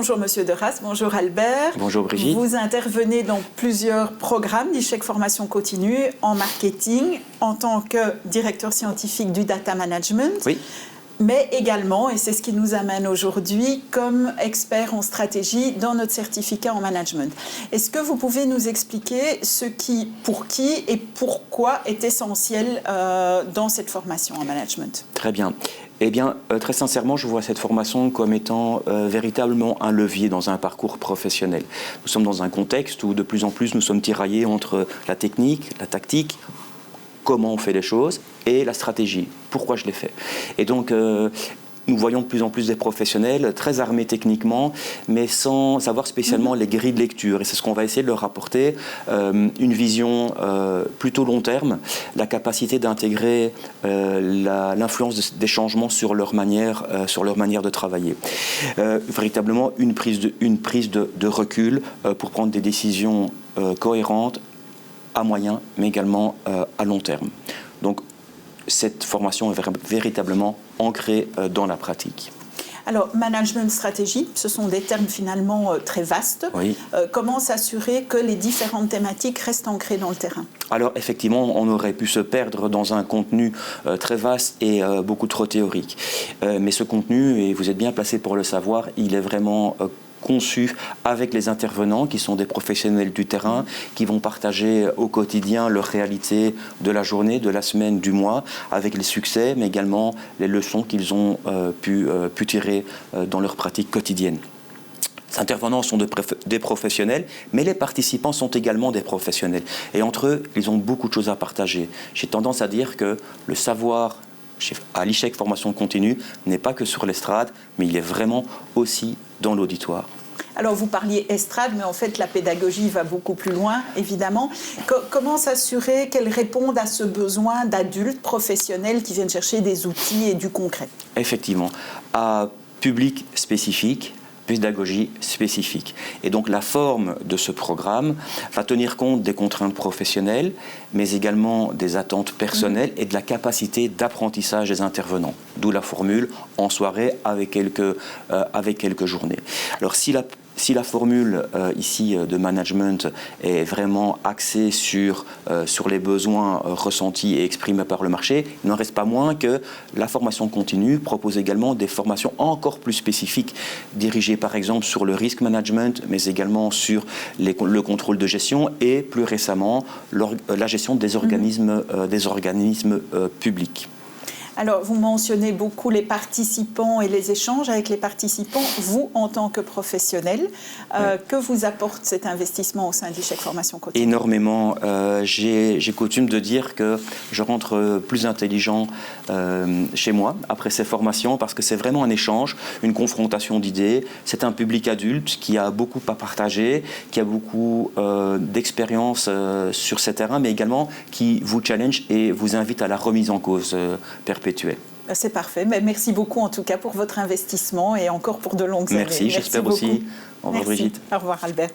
Bonjour Monsieur Deras, bonjour Albert. Bonjour Brigitte. Vous intervenez dans plusieurs programmes d'E-Chèque Formation Continue en marketing en tant que directeur scientifique du data management. Oui. Mais également, et c'est ce qui nous amène aujourd'hui, comme expert en stratégie dans notre certificat en management. Est-ce que vous pouvez nous expliquer ce qui, pour qui et pourquoi est essentiel dans cette formation en management? Très bien. Eh bien, très sincèrement, je vois cette formation comme étant véritablement un levier dans un parcours professionnel. Nous sommes dans un contexte où de plus en plus nous sommes tiraillés entre la technique, la tactique, comment on fait les choses, et la stratégie. Pourquoi je les fais? Et donc, nous voyons de plus en plus des professionnels très armés techniquement, mais sans avoir spécialement les grilles de lecture. Et c'est ce qu'on va essayer de leur apporter, une vision plutôt long terme, la capacité d'intégrer l'influence des changements sur leur manière de travailler. Véritablement une prise de recul pour prendre des décisions cohérentes, à moyen, mais également à long terme. Donc, cette formation est véritablement ancrée dans la pratique. Alors, management stratégie, ce sont des termes finalement très vastes. Oui. Comment s'assurer que les différentes thématiques restent ancrées dans le terrain? Alors, effectivement, on aurait pu se perdre dans un contenu très vaste et beaucoup trop théorique. Mais ce contenu, et vous êtes bien placé pour le savoir, il est vraiment conçu avec les intervenants qui sont des professionnels du terrain, qui vont partager au quotidien leur réalité de la journée, de la semaine, du mois, avec les succès, mais également les leçons qu'ils ont pu tirer dans leur pratique quotidienne. Les intervenants sont des professionnels, mais les participants sont également des professionnels. Et entre eux, ils ont beaucoup de choses à partager. J'ai tendance à dire que le savoir à l'E-Chèque Formation Continue n'est pas que sur l'estrade, mais il est vraiment aussi dans l'auditoire. Alors, vous parliez estrade, mais en fait, la pédagogie va beaucoup plus loin, évidemment. Comment s'assurer qu'elle réponde à ce besoin d'adultes professionnels qui viennent chercher des outils et du concret? Effectivement, à public spécifique, pédagogie spécifique. Et donc la forme de ce programme va tenir compte des contraintes professionnelles, mais également des attentes personnelles et de la capacité d'apprentissage des intervenants. D'où la formule en soirée avec quelques journées. Alors si la formule ici de management est vraiment axée sur les besoins ressentis et exprimés par le marché, il n'en reste pas moins que la formation continue propose également des formations encore plus spécifiques, dirigées par exemple sur le risk management, mais également sur le contrôle de gestion et plus récemment la gestion des organismes publics. Alors, vous mentionnez beaucoup les participants et les échanges avec les participants. Vous, en tant que professionnel, que vous apporte cet investissement au sein d'E-Chèque Formation Continue? Énormément. J'ai coutume de dire que je rentre plus intelligent chez moi après ces formations parce que c'est vraiment un échange, une confrontation d'idées. C'est un public adulte qui a beaucoup à partager, qui a beaucoup d'expérience sur ces terrains, mais également qui vous challenge et vous invite à la remise en cause perpétuelle. C'est parfait. Mais merci beaucoup en tout cas pour votre investissement et encore pour de longues années. Merci, j'espère aussi. Au revoir Brigitte. Au revoir Albert.